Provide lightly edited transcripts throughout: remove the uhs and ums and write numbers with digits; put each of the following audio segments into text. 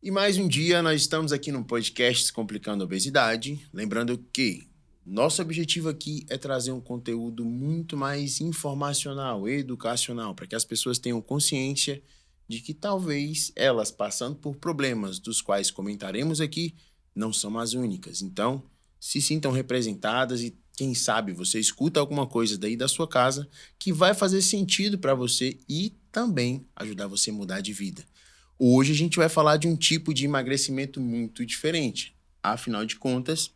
E mais um dia nós estamos aqui no podcast Descomplicando a Obesidade. Lembrando que nosso objetivo aqui é trazer um conteúdo muito mais informacional, educacional, para que as pessoas tenham consciência de que talvez elas, passando por problemas dos quais comentaremos aqui, não são as únicas. Então, se sintam representadas e quem sabe você escuta alguma coisa daí da sua casa que vai fazer sentido para você e também ajudar você a mudar de vida. Hoje a gente vai falar de um tipo de emagrecimento muito diferente. Afinal de contas,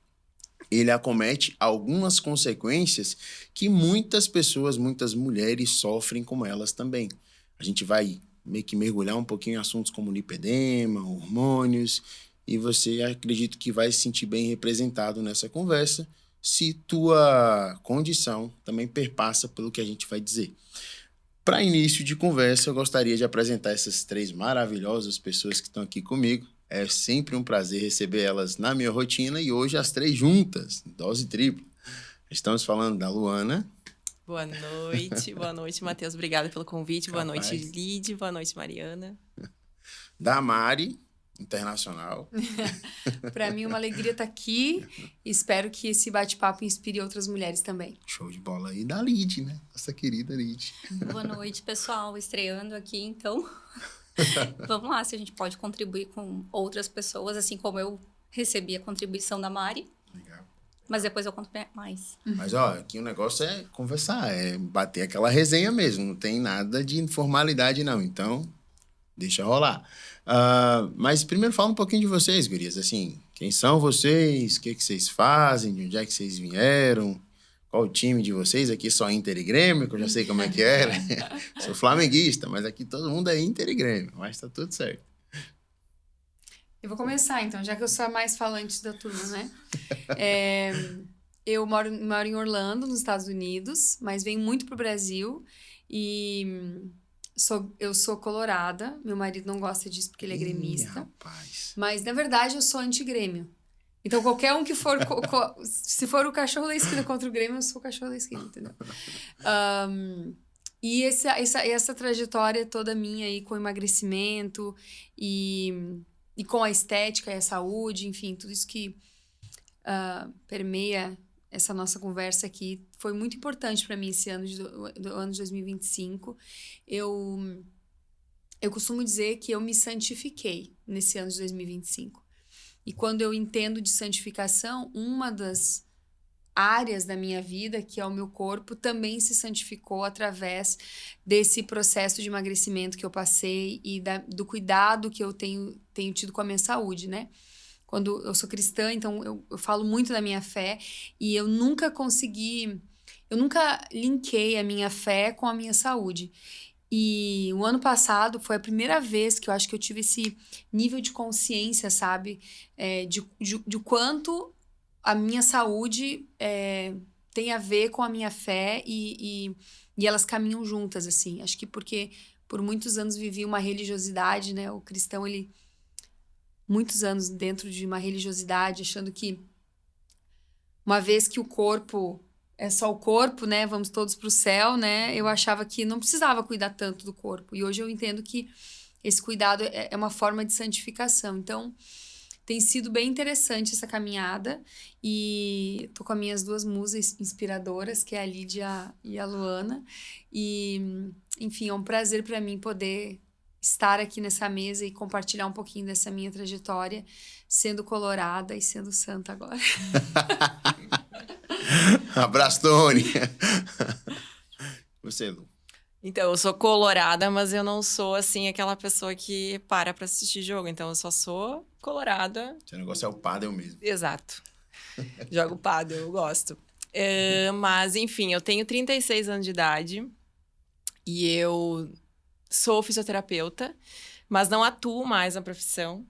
ele acomete algumas consequências que muitas pessoas, muitas mulheres sofrem com elas também. A gente vai meio que mergulhar um pouquinho em assuntos como lipedema, hormônios, e você acredito que vai se sentir bem representado nessa conversa, se tua condição também perpassa pelo que a gente vai dizer. Para início de conversa, eu gostaria de apresentar essas três maravilhosas pessoas que estão aqui comigo. É sempre um prazer receber elas na minha rotina e hoje as três juntas, dose tripla. Estamos falando da Luana. Boa noite, Matheus. Obrigada pelo convite. Boa noite, Lid. Boa noite, Mariana. Da Mari, internacional. Para mim, uma alegria estar aqui. Espero que esse bate-papo inspire outras mulheres também. Show de bola aí da Lid, né? Nossa querida Lid. Boa noite, pessoal. Estreando aqui, então. Vamos lá, se a gente pode contribuir com outras pessoas, assim como eu recebi a contribuição da Mari. Legal. Mas depois eu conto mais. Mas, ó, aqui o negócio é conversar, é bater aquela resenha mesmo. Não tem nada de informalidade, não. Então, deixa rolar. Mas primeiro fala um pouquinho de vocês, gurias. Assim, quem são vocês? O que vocês fazem? De onde é que vocês vieram? Qual o time de vocês? Aqui só Inter e Grêmio, que eu já sei como é que era. Sou flamenguista, mas aqui todo mundo é Inter e Grêmio. Mas tá tudo certo. Eu vou começar, então, já que eu sou a mais falante da turma, né? Eu moro em Orlando, nos Estados Unidos, mas venho muito pro Brasil e... eu sou colorada, meu marido não gosta disso porque ele é gremista. Rapaz. Mas, na verdade, eu sou anti-grêmio. Então, qualquer um que for... se for o cachorro da esquina contra o Grêmio, eu sou o cachorro da esquina, entendeu? E essa trajetória toda minha aí com emagrecimento e com a estética e a saúde, enfim, tudo isso que permeia essa nossa conversa aqui foi muito importante para mim esse ano do ano de 2025. Eu costumo dizer que eu me santifiquei nesse ano de 2025. E quando eu entendo de santificação, uma das áreas da minha vida, que é o meu corpo, também se santificou através desse processo de emagrecimento que eu passei e do cuidado que eu tenho tido com a minha saúde, né? Quando eu sou cristã, então eu falo muito da minha fé e eu nunca linkei a minha fé com a minha saúde. E o ano passado foi a primeira vez que eu acho que eu tive esse nível de consciência, sabe? De quanto a minha saúde tem a ver com a minha fé e elas caminham juntas, assim. Acho que porque por muitos anos vivi uma religiosidade, né? O cristão, ele... muitos anos dentro de uma religiosidade, achando que uma vez que o corpo é só o corpo, né? Vamos todos pro céu, né? Eu achava que não precisava cuidar tanto do corpo. E hoje eu entendo que esse cuidado é uma forma de santificação. Então, tem sido bem interessante essa caminhada. E tô com as minhas duas musas inspiradoras, que é a Lídia e a Luana. E, enfim, é um prazer para mim poder estar aqui nessa mesa e compartilhar um pouquinho dessa minha trajetória, sendo colorada e sendo santa agora. Abraço, Tony. Você, Lu. Então, eu sou colorada, mas eu não sou, assim, aquela pessoa que para pra assistir jogo. Então, eu só sou colorada. Seu negócio é o pádel mesmo. Exato. Jogo pádel, eu gosto. Mas, enfim, eu tenho 36 anos de idade e eu sou fisioterapeuta, mas não atuo mais na profissão.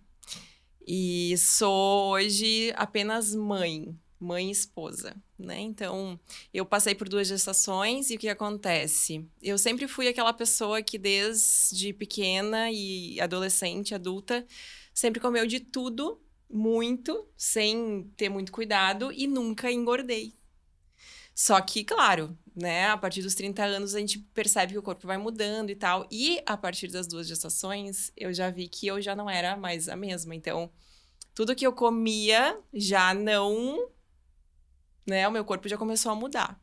E sou hoje apenas mãe e esposa, né? Então, eu passei por 2 gestações e o que acontece? Eu sempre fui aquela pessoa que desde pequena e adolescente, adulta, sempre comeu de tudo, muito, sem ter muito cuidado e nunca engordei. Só que, claro, né? A partir dos 30 anos, a gente percebe que o corpo vai mudando e tal. E a partir das 2 gestações, eu já vi que eu já não era mais a mesma. Então, tudo que eu comia já não... né? O meu corpo já começou a mudar.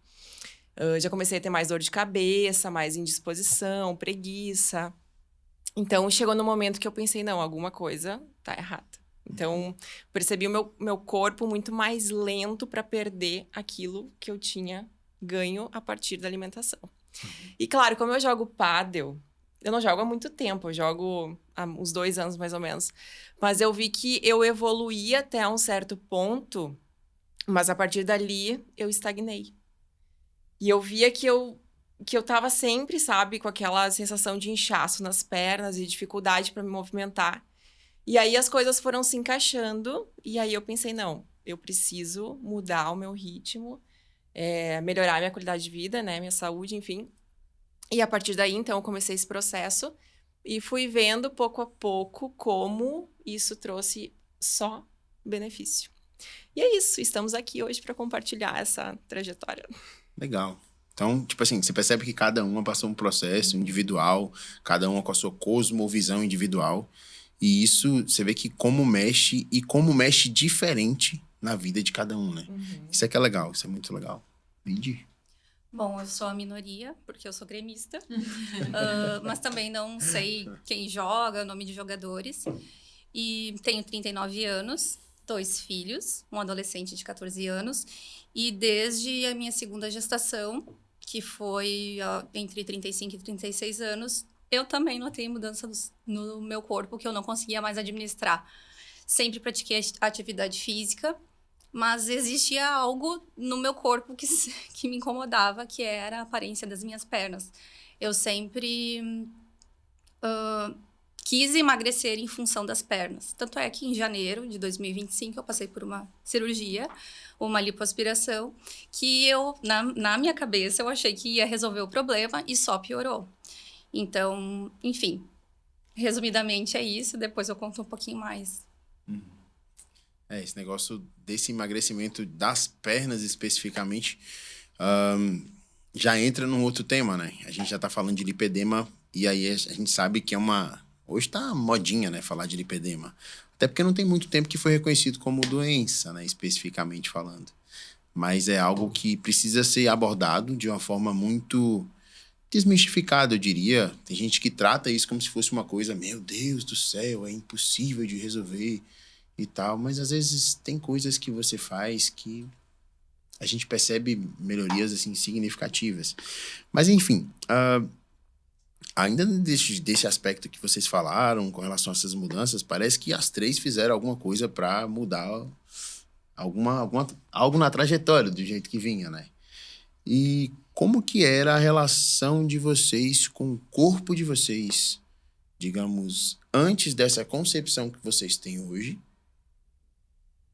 Já comecei a ter mais dor de cabeça, mais indisposição, preguiça. Então, chegou no momento que eu pensei, não, alguma coisa tá errada. Então, percebi o meu corpo muito mais lento para perder aquilo que eu tinha ganho a partir da alimentação. E, claro, como eu jogo pádel, eu não jogo há muito tempo, eu jogo há uns 2 anos, mais ou menos. Mas eu vi que eu evoluí até um certo ponto, mas a partir dali, eu estagnei. E eu via que eu tava sempre, sabe, com aquela sensação de inchaço nas pernas e dificuldade para me movimentar. E aí as coisas foram se encaixando, e aí eu pensei, não, eu preciso mudar o meu ritmo, melhorar minha qualidade de vida, né, minha saúde, enfim. E a partir daí, então, eu comecei esse processo e fui vendo pouco a pouco como isso trouxe só benefício. E é isso, estamos aqui hoje para compartilhar essa trajetória. Legal. Então, tipo assim, você percebe que cada uma passou um processo individual, cada uma com a sua cosmovisão individual. E isso, você vê que como mexe diferente na vida de cada um, né? Isso é que é legal, isso é muito legal. Lid? Bom, eu sou a minoria, porque eu sou gremista. Mas também não sei quem joga, nome de jogadores. E tenho 39 anos, 2 filhos, um adolescente de 14 anos. E desde a minha segunda gestação, que foi entre 35 e 36 anos, eu também notei mudanças no meu corpo que eu não conseguia mais administrar. Sempre pratiquei atividade física, mas existia algo no meu corpo que me incomodava, que era a aparência das minhas pernas. Eu sempre quis emagrecer em função das pernas. Tanto é que em janeiro de 2025 eu passei por uma cirurgia, uma lipoaspiração, que na minha cabeça, eu achei que ia resolver o problema e só piorou. Então, enfim, resumidamente é isso. Depois eu conto um pouquinho mais. Esse negócio desse emagrecimento das pernas especificamente já entra num outro tema, né? A gente já tá falando de lipedema e aí a gente sabe que hoje tá modinha, né? Falar de lipedema. Até porque não tem muito tempo que foi reconhecido como doença, né? Especificamente falando. Mas é algo que precisa ser abordado de uma forma muito desmistificada, eu diria. Tem gente que trata isso como se fosse uma coisa, meu Deus do céu, é impossível de resolver e tal. Mas às vezes tem coisas que você faz que a gente percebe melhorias assim significativas. Mas enfim, ainda desse aspecto que vocês falaram com relação a essas mudanças, parece que as 3 fizeram alguma coisa para mudar algo na trajetória do jeito que vinha, né? E como que era a relação de vocês com o corpo de vocês, digamos, antes dessa concepção que vocês têm hoje?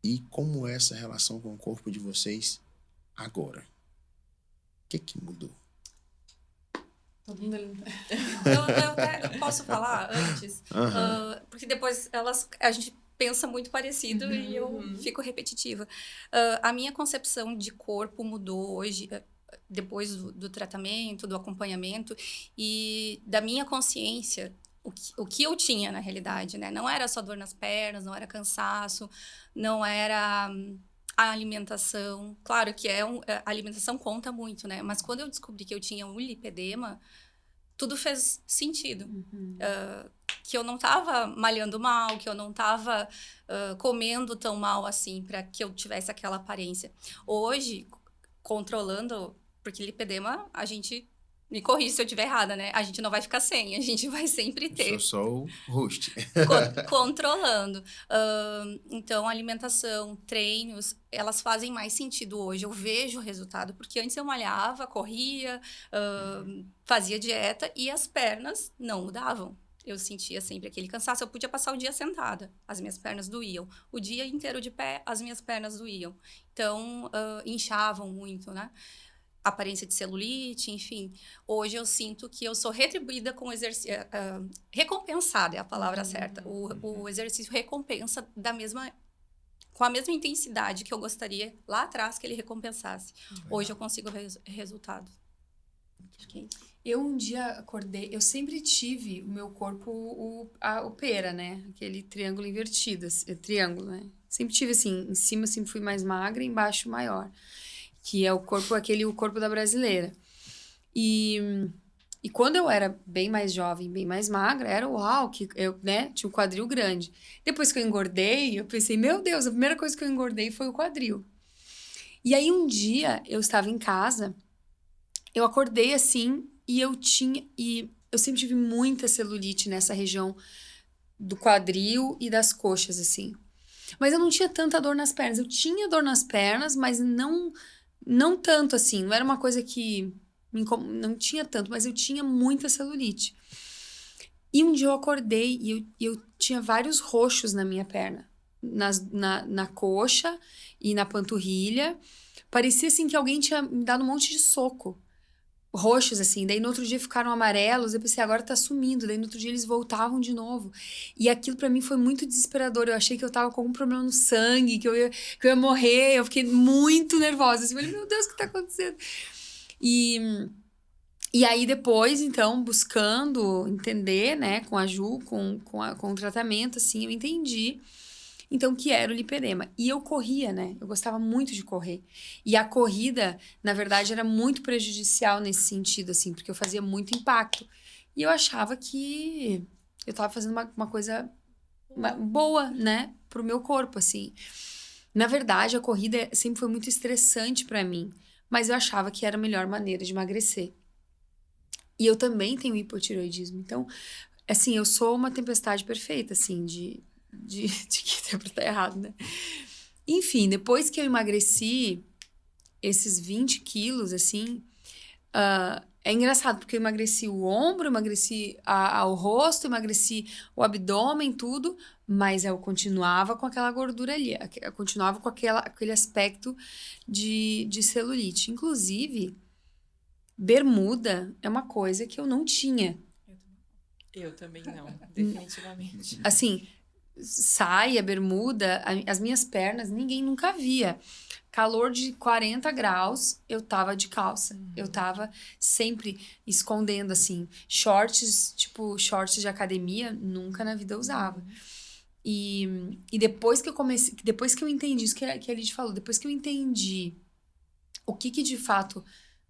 E como é essa relação com o corpo de vocês agora? O que mudou? Todo mundo ali. Eu posso falar antes? Porque depois a gente pensa muito parecido e eu fico repetitiva. A minha concepção de corpo mudou hoje, depois do tratamento, do acompanhamento e da minha consciência, o que eu tinha na realidade, né? Não era só dor nas pernas, não era cansaço, não era a alimentação. Claro que a alimentação conta muito, né? Mas quando eu descobri que eu tinha um lipedema, tudo fez sentido. Que eu não estava malhando mal, que eu não estava comendo tão mal assim, para que eu tivesse aquela aparência. Hoje, controlando, porque lipedema, a gente, me corrija se eu estiver errada, né? A gente não vai ficar sem, a gente vai sempre ter. Eu sou só o host. Controlando. Então, alimentação, treinos, elas fazem mais sentido hoje. Eu vejo o resultado, porque antes eu malhava, corria, fazia dieta e as pernas não mudavam. Eu sentia sempre aquele cansaço. Eu podia passar o dia sentada, as minhas pernas doíam. O dia inteiro de pé, as minhas pernas doíam. Então, inchavam muito, né? Aparência de celulite, enfim. Hoje eu sinto que eu sou retribuída com exercício... recompensada é a palavra certa. O exercício recompensa com a mesma intensidade que eu gostaria lá atrás que ele recompensasse. Hoje eu consigo resultado. Acho que é isso. Eu um dia acordei, eu sempre tive o meu corpo, o pera, né? Aquele triângulo invertido, triângulo, né? Sempre tive assim, em cima sempre fui mais magra, embaixo maior. Que é o corpo da brasileira. E quando eu era bem mais jovem, bem mais magra, era uau, que eu, né, tinha um quadril grande. Depois que eu engordei, eu pensei, meu Deus, a primeira coisa que eu engordei foi o quadril. E aí um dia eu estava em casa, eu acordei assim e eu sempre tive muita celulite nessa região do quadril e das coxas assim. Mas eu não tinha tanta dor nas pernas. Eu tinha dor nas pernas, mas não tanto assim, não era uma coisa que não tinha tanto, mas eu tinha muita celulite. E um dia eu acordei e eu tinha vários roxos na minha perna, na coxa e na panturrilha. Parecia assim que alguém tinha me dado um monte de soco. Roxos, assim. Daí no outro dia ficaram amarelos. Eu pensei, agora tá sumindo. Daí no outro dia eles voltavam de novo. E aquilo pra mim foi muito desesperador. Eu achei que eu tava com algum problema no sangue, que eu ia morrer. Eu fiquei muito nervosa. Eu falei, meu Deus, o que tá acontecendo? E aí depois, então, buscando entender, né, com a Ju, com o tratamento, assim, eu entendi, então, que era o lipedema. E eu corria, né, eu gostava muito de correr. E a corrida, na verdade, era muito prejudicial nesse sentido, assim, porque eu fazia muito impacto. E eu achava que eu tava fazendo uma coisa boa, né, pro meu corpo, assim. Na verdade, a corrida sempre foi muito estressante pra mim, mas eu achava que era a melhor maneira de emagrecer. E eu também tenho hipotireoidismo. Então, assim, eu sou uma tempestade perfeita, assim, de que deu pra estar errado, né? Enfim, depois que eu emagreci esses 20 quilos, assim, é engraçado, porque eu emagreci o ombro, emagreci o rosto, emagreci o abdômen, tudo, mas eu continuava com aquela gordura ali, eu continuava com aquele aspecto de celulite. Inclusive, bermuda é uma coisa que eu não tinha. Eu também não, definitivamente. Assim, saia, bermuda, as minhas pernas, ninguém nunca via. Calor de 40 graus, eu tava de calça. Eu tava sempre escondendo, assim. Shorts, tipo, shorts de academia, nunca na vida eu usava. E depois que eu comecei, depois que eu entendi isso que a Lid falou, depois que eu entendi o que de fato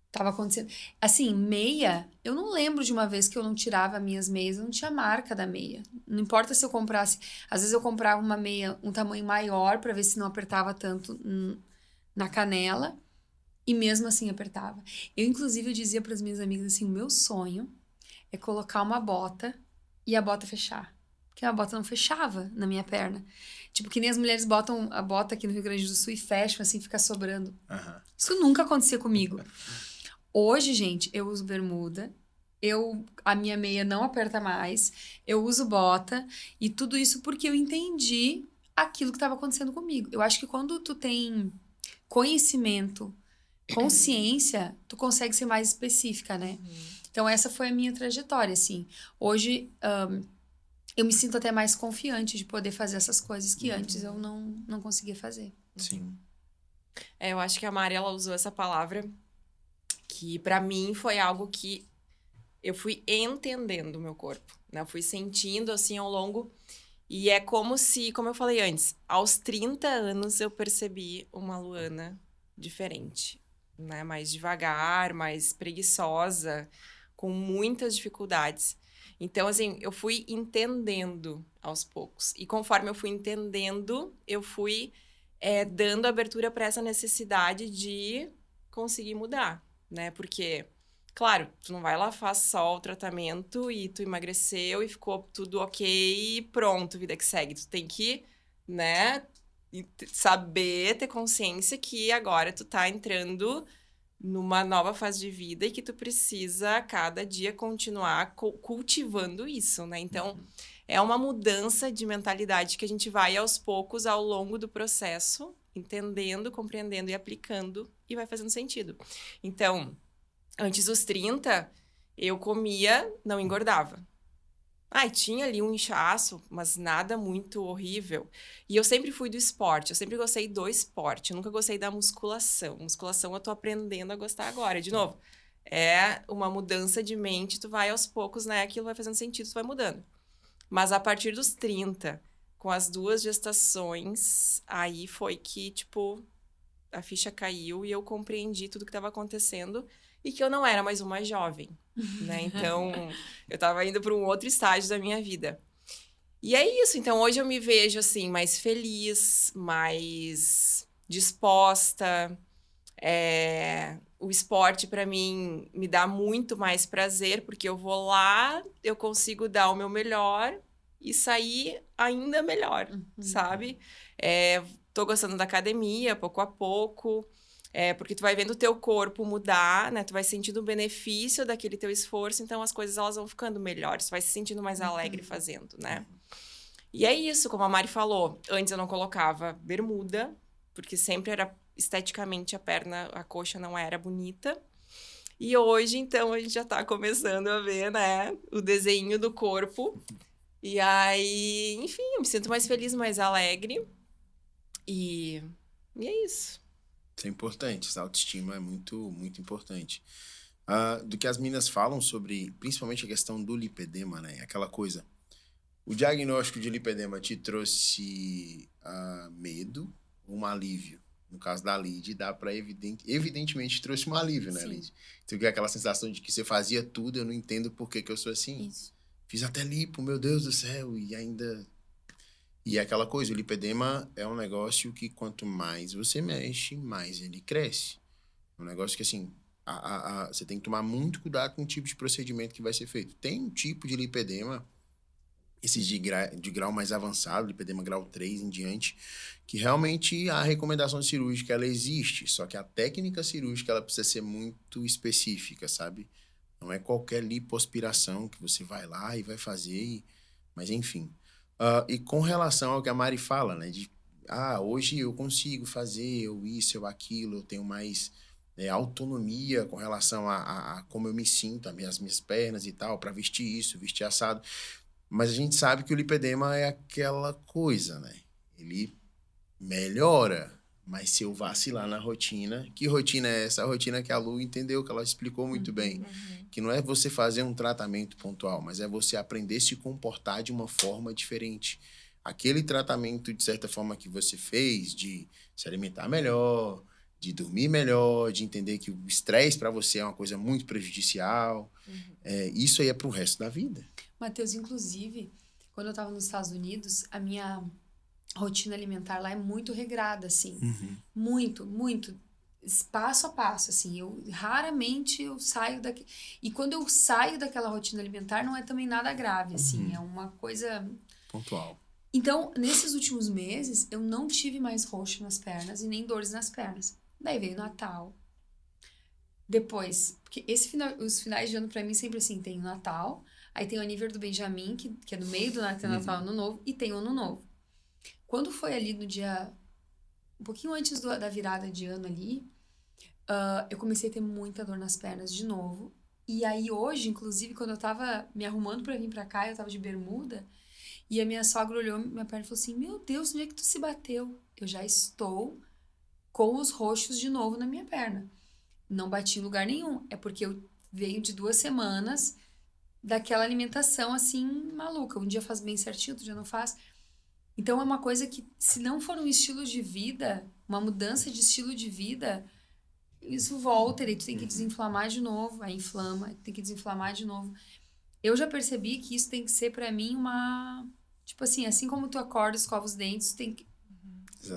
tava acontecendo. Assim, meia, eu não lembro de uma vez que eu não tirava minhas meias, não tinha marca da meia. Não importa se eu comprasse, às vezes eu comprava uma meia um tamanho maior pra ver se não apertava tanto na canela, e mesmo assim apertava. Inclusive, eu dizia para as minhas amigas assim, o meu sonho é colocar uma bota e a bota fechar. Porque a bota não fechava na minha perna. Tipo, que nem as mulheres botam a bota aqui no Rio Grande do Sul e fecham, assim, fica sobrando. Isso nunca acontecia comigo. Hoje, gente, eu uso bermuda, a minha meia não aperta mais, eu uso bota, e tudo isso porque eu entendi aquilo que estava acontecendo comigo. Eu acho que quando tu tem conhecimento, consciência, tu consegue ser mais específica, né? Então, essa foi a minha trajetória, assim. Hoje, eu me sinto até mais confiante de poder fazer essas coisas que antes eu não conseguia fazer. Sim. Eu acho que a Mari, ela usou essa palavra que pra mim foi algo que eu fui entendendo o meu corpo, né? Eu fui sentindo, assim, ao longo... E é como se, como eu falei antes, aos 30 anos eu percebi uma Luana diferente, né? Mais devagar, mais preguiçosa, com muitas dificuldades. Então, assim, eu fui entendendo aos poucos. E conforme eu fui entendendo, eu fui dando abertura para essa necessidade de conseguir mudar, né? Porque, claro, tu não vai lá, faz só o tratamento e tu emagreceu e ficou tudo ok e pronto, vida que segue. Tu tem que, né, saber, ter consciência que agora tu tá entrando numa nova fase de vida e que tu precisa, a cada dia, continuar cultivando isso, né? Então, é uma mudança de mentalidade que a gente vai, aos poucos, ao longo do processo, entendendo, compreendendo e aplicando, e vai fazendo sentido. Então, antes dos 30, eu comia, não engordava. Tinha ali um inchaço, mas nada muito horrível. E eu sempre fui do esporte, eu sempre gostei do esporte, eu nunca gostei da musculação. Musculação eu tô aprendendo a gostar agora. De novo, É uma mudança de mente, tu vai aos poucos, né? Aquilo vai fazendo sentido, tu vai mudando. Mas a partir dos 30, com as 2 gestações, aí foi que, tipo, a ficha caiu e eu compreendi tudo que estava acontecendo e que eu não era mais uma jovem, né? Então, eu estava indo para um outro estágio da minha vida. E é isso. Então, hoje eu me vejo, assim, mais feliz, mais disposta. O esporte, para mim, me dá muito mais prazer, porque eu vou lá, eu consigo dar o meu melhor e sair ainda melhor, sabe? Tô gostando da academia, pouco a pouco, porque tu vai vendo o teu corpo mudar, né? Tu vai sentindo o benefício daquele teu esforço, então as coisas elas vão ficando melhores, tu vai se sentindo mais alegre fazendo, né? E é isso, como a Mari falou, antes eu não colocava bermuda, porque sempre era esteticamente a coxa não era bonita. E hoje, então, a gente já tá começando a ver, né, o desenho do corpo. E aí, enfim, eu me sinto mais feliz, mais alegre. E é isso. Isso é importante, essa autoestima é muito, muito importante. Do que as meninas falam sobre, principalmente a questão do lipedema, né? Aquela coisa. O diagnóstico de lipedema te trouxe medo ou um alívio? No caso da Lid, dá para evidentemente trouxe um alívio, né, Lid? Então, que é aquela sensação de que você fazia tudo, eu não entendo por que eu sou assim. Isso. Fiz até lipo, meu Deus do céu, e ainda... E é aquela coisa, o lipedema é um negócio que quanto mais você mexe, mais ele cresce. É um negócio que, assim, você tem que tomar muito cuidado com o tipo de procedimento que vai ser feito. Tem um tipo de lipedema, esses de grau mais avançado, lipedema grau 3 em diante, que realmente a recomendação cirúrgica, ela existe, só que a técnica cirúrgica, ela precisa ser muito específica, sabe? Não é qualquer lipoaspiração que você vai lá e vai fazer, mas enfim. E com relação ao que a Mari fala, né, de, hoje eu consigo fazer, eu isso, eu aquilo, eu tenho mais autonomia com relação a como eu me sinto, as minhas pernas e tal, para vestir isso, vestir assado. Mas a gente sabe que o lipedema é aquela coisa, né? Ele melhora, mas se eu vacilar na rotina... Que rotina é essa? A rotina que a Lu entendeu, que ela explicou muito bem. Que não é você fazer um tratamento pontual, mas é você aprender a se comportar de uma forma diferente. Aquele tratamento, de certa forma, que você fez, de se alimentar melhor, de dormir melhor, de entender que o estresse para você é uma coisa muito prejudicial. Isso aí é pro resto da vida. Matheus, inclusive, quando eu tava nos Estados Unidos, a minha rotina alimentar lá é muito regrada, assim. Muito, muito. Passo a passo, assim. Raramente eu saio daqui. E quando eu saio daquela rotina alimentar, não é também nada grave, assim. É uma coisa... Pontual. Então, nesses últimos meses, eu não tive mais roxo nas pernas e nem dores nas pernas. Daí veio o Natal. Depois, porque os finais de ano pra mim sempre assim, tem o Natal, aí tem o aniversário do Benjamin, que é no meio do Natal, Ano Novo, e tem o Ano Novo. Quando foi ali no dia, um pouquinho antes da virada de ano ali, eu comecei a ter muita dor nas pernas de novo. E aí hoje, inclusive, quando eu tava me arrumando pra vir pra cá, eu tava de bermuda, e a minha sogra olhou minha perna e falou assim, meu Deus, onde é que tu se bateu? Eu já estou com os roxos de novo na minha perna. Não bati em lugar nenhum. É porque eu venho de 2 semanas daquela alimentação, assim, maluca. Um dia faz bem certinho, outro dia não faz. Então, é uma coisa que, se não for um estilo de vida, uma mudança de estilo de vida, isso volta, e tu tem que desinflamar de novo. Aí inflama, tem que desinflamar de novo. Eu já percebi que isso tem que ser, pra mim, uma... Tipo assim como tu acorda, escova os dentes, tu tem que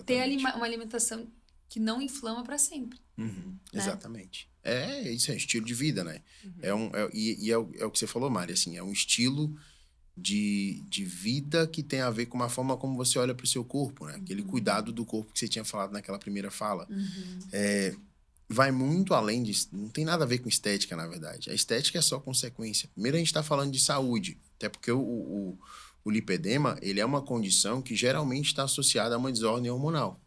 ter uma alimentação que não inflama pra sempre. Né? Exatamente. Isso é estilo de vida, né? É o que você falou, Mari, assim, é um estilo de vida que tem a ver com uma forma como você olha para o seu corpo, né? Aquele cuidado do corpo que você tinha falado naquela primeira fala. Vai muito além disso, não tem nada a ver com estética, na verdade. A estética é só consequência. Primeiro a gente está falando de saúde, até porque o lipedema, ele é uma condição que geralmente está associada a uma desordem hormonal.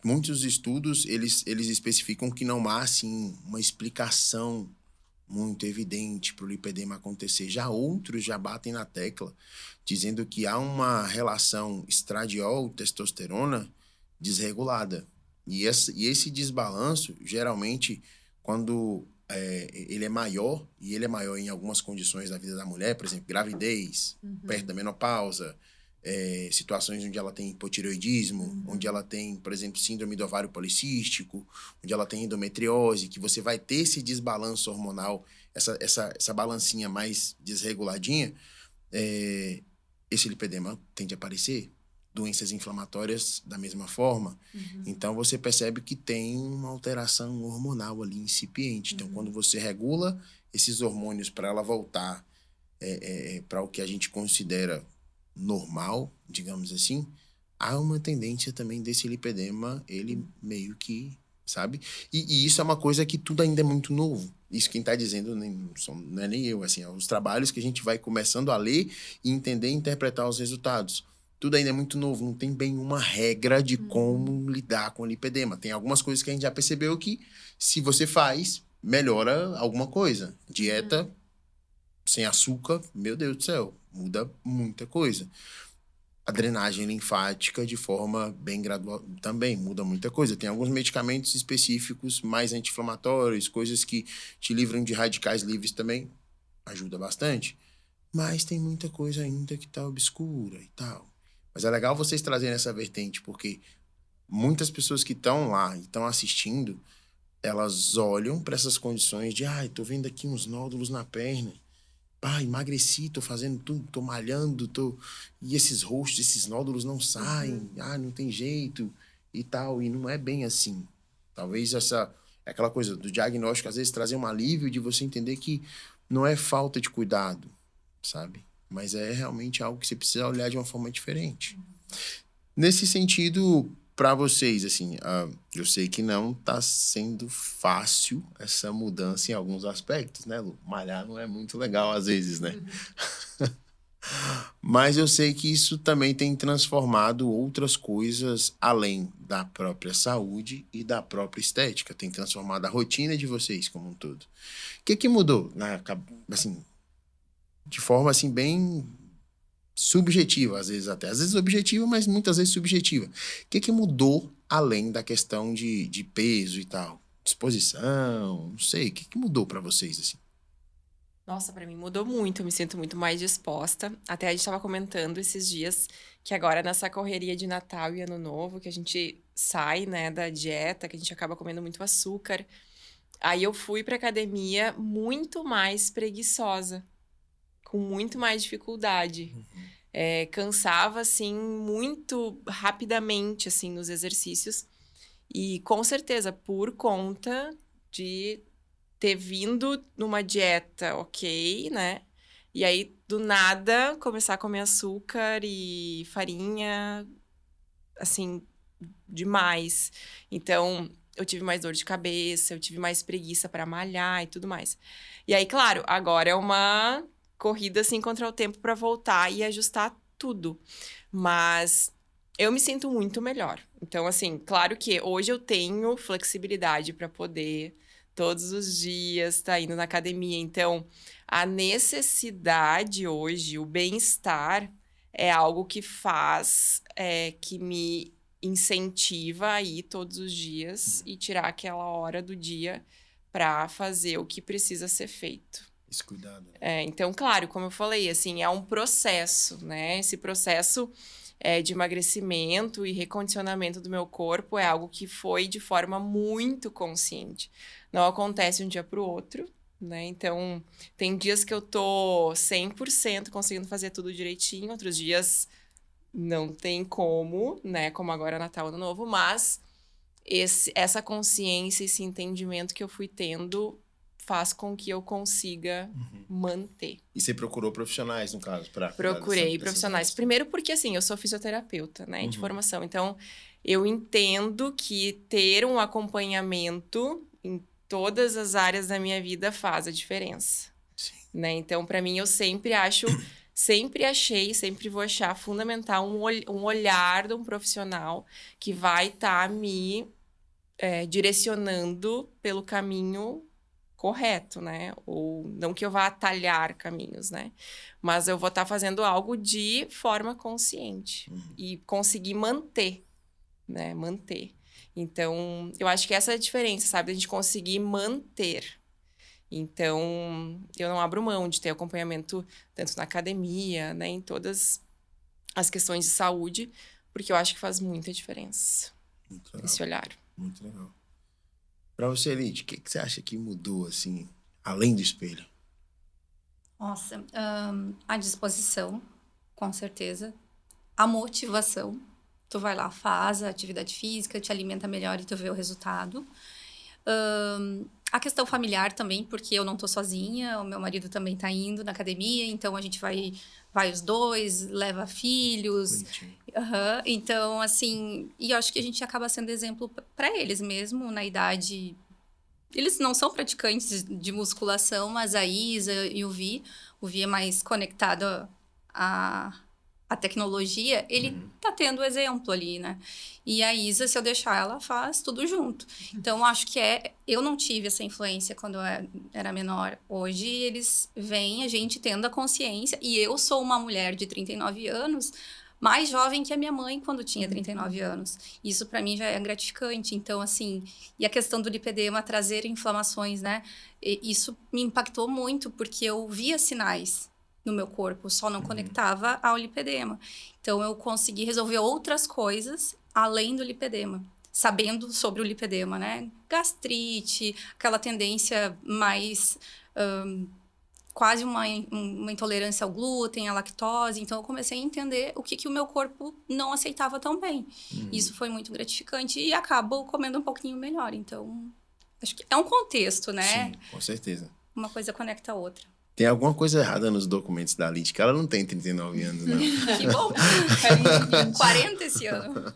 Muitos estudos, eles especificam que não há, assim, uma explicação muito evidente para o lipedema acontecer. Já outros já batem na tecla, dizendo que há uma relação estradiol-testosterona desregulada. E esse desbalanço, geralmente, quando ele é maior, e ele é maior em algumas condições da vida da mulher, por exemplo, gravidez, perto da menopausa, situações onde ela tem hipotireoidismo, onde ela tem, por exemplo, síndrome do ovário policístico, onde ela tem endometriose, que você vai ter esse desbalanço hormonal, essa balancinha mais desreguladinha, esse lipedema tende a aparecer. Doenças inflamatórias da mesma forma. Então, você percebe que tem uma alteração hormonal ali incipiente. Então, quando você regula esses hormônios para ela voltar para o que a gente considera normal, digamos assim, há uma tendência também desse lipedema, ele meio que, sabe? E isso é uma coisa que tudo ainda é muito novo. Isso quem está dizendo não é nem eu, assim, é os trabalhos que a gente vai começando a ler e entender e interpretar os resultados. Tudo ainda é muito novo, não tem bem uma regra de como lidar com o lipedema. Tem algumas coisas que a gente já percebeu que, se você faz, melhora alguma coisa. Dieta sem açúcar, meu Deus do céu, muda muita coisa. A drenagem linfática, de forma bem gradual, também muda muita coisa. Tem alguns medicamentos específicos, mais anti-inflamatórios, coisas que te livram de radicais livres também, ajuda bastante. Mas tem muita coisa ainda que tá obscura e tal. Mas é legal vocês trazerem essa vertente, porque muitas pessoas que estão lá e estão assistindo, elas olham para essas condições de, tô vendo aqui uns nódulos na perna, emagreci, tô fazendo tudo, tô malhando, e esses rostos, esses nódulos não saem, não tem jeito e tal, e não é bem assim. Talvez aquela coisa do diagnóstico, às vezes, trazer um alívio de você entender que não é falta de cuidado, sabe? Mas é realmente algo que você precisa olhar de uma forma diferente. Nesse sentido, para vocês, assim, eu sei que não está sendo fácil essa mudança em alguns aspectos, né, Lu? Malhar não é muito legal às vezes, né? Mas eu sei que isso também tem transformado outras coisas além da própria saúde e da própria estética. Tem transformado a rotina de vocês como um todo. O que mudou? Assim, de forma assim bem subjetiva, às vezes até. Às vezes objetiva, mas muitas vezes subjetiva. O que mudou além da questão de peso e tal? Disposição, não sei. O que mudou para vocês, assim? Nossa, pra mim mudou muito, eu me sinto muito mais disposta. Até a gente tava comentando esses dias que agora nessa correria de Natal e Ano Novo, que a gente sai, né, da dieta, que a gente acaba comendo muito açúcar. Aí eu fui pra academia muito mais preguiçosa, com muito mais dificuldade. Cansava, assim, muito rapidamente, assim, nos exercícios. E, com certeza, por conta de ter vindo numa dieta ok, né? E aí, do nada, começar a comer açúcar e farinha, assim, demais. Então, eu tive mais dor de cabeça, eu tive mais preguiça para malhar e tudo mais. E aí, claro, agora é uma corrida, assim, contra o tempo para voltar e ajustar tudo. Mas eu me sinto muito melhor. Então, assim, claro que hoje eu tenho flexibilidade para poder todos os dias estar indo na academia. Então, a necessidade hoje, o bem-estar, é algo que faz, que me incentiva a ir todos os dias e tirar aquela hora do dia para fazer o que precisa ser feito. Esse cuidado. Né? Então, claro, como eu falei, assim, é um processo, né? Esse processo de emagrecimento e recondicionamento do meu corpo é algo que foi de forma muito consciente. Não acontece um dia para o outro, né? Então, tem dias que eu tô 100% conseguindo fazer tudo direitinho, outros dias não tem como, né? Como agora Natal, Ano Novo, mas essa consciência, esse entendimento que eu fui tendo faz com que eu consiga manter. E você procurou profissionais, no caso? Procurei profissionais. Primeiro porque, assim, eu sou fisioterapeuta, né, de formação. Então, eu entendo que ter um acompanhamento em todas as áreas da minha vida faz a diferença. Sim. Né? Então, para mim, eu sempre achei, sempre vou achar fundamental um olhar de um profissional que vai estar me direcionando pelo caminho correto, né? Ou não que eu vá atalhar caminhos, né? Mas eu vou estar fazendo algo de forma consciente e conseguir manter, né? Manter. Então, eu acho que essa é a diferença, sabe? A gente conseguir manter. Então, eu não abro mão de ter acompanhamento tanto na academia, né? Em todas as questões de saúde, porque eu acho que faz muita diferença Muito legal. esse olhar. Muito legal. Pra você, Lid, o que você acha que mudou, assim, além do espelho? Nossa, a disposição, com certeza. A motivação. Tu vai lá, faz a atividade física, te alimenta melhor e tu vê o resultado. A questão familiar também, porque eu não tô sozinha, o meu marido também tá indo na academia, então a gente vai os dois, leva filhos. Bonitinho. Então, assim, e eu acho que a gente acaba sendo exemplo para eles mesmo, na idade. Eles não são praticantes de musculação, mas a Isa e o Vi é mais conectado à tecnologia, ele tá tendo exemplo ali, né? E a Isa, se eu deixar, ela faz tudo junto. Então, acho que eu não tive essa influência quando eu era menor. Hoje, eles veem a gente tendo a consciência, e eu sou uma mulher de 39 anos, mais jovem que a minha mãe quando tinha 39 anos. Isso para mim já é gratificante. Então, assim, e a questão do lipedema trazer inflamações, né? Isso me impactou muito, porque eu via sinais no meu corpo, só não conectava ao lipedema. Então, eu consegui resolver outras coisas além do lipedema, sabendo sobre o lipedema, né? Gastrite, aquela tendência mais... quase uma intolerância ao glúten, à lactose. Então, eu comecei a entender o que o meu corpo não aceitava tão bem. Isso foi muito gratificante e acabo comendo um pouquinho melhor. Então, acho que é um contexto, né? Sim, com certeza. Uma coisa conecta a outra. Tem alguma coisa errada nos documentos da Lid, que ela não tem 39 anos, não. Que bom! 40 esse ano.